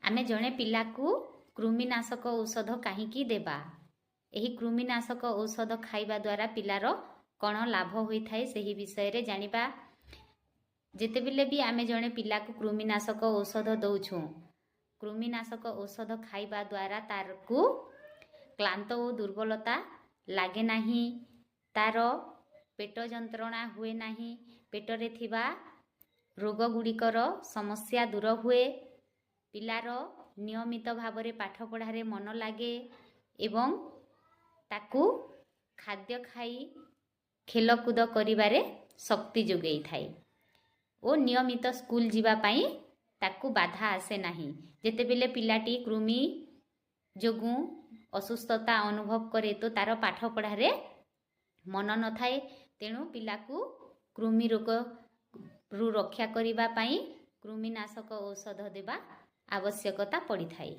आमे जड़े पिला को कृमिनाशक औषध कहीं देबा एही कृमिनाशक औषध खाइबा द्वारा पिलार कौन लाभ होता है सही विषय रे जानिबा। जेतेबेले भी आमे जड़े पिला को कृमिनाशक औषध दौछु कृमिनाशक औषध खाइबा द्वारा तार को क्लांत और दुर्बलता लागे नहीं, तार पेट जंत्रणा हुए नहीं, पेटरे थिबा रोग गुड़िकर समस्या दूर हुए, पिलार नियमित भाव में पाठ पढ़ारे मन लगे एवं ताकू खाद्य खाई खेलकूद करिबारे शक्ति जोगई थाए और नियमित स्कूल जीवा पाई ताकू बाधा आसे नहीं। जेतेबेले पिलाटी कृमि जोगु असुस्थता अनुभव करे तो तार पाठ पढ़ारे मन न थाए, तेणु पिला को कृमि रोग रु रक्षा करिबा पाई कृमिनाशक औषध देबा आवश्यकता पड़ी थाए।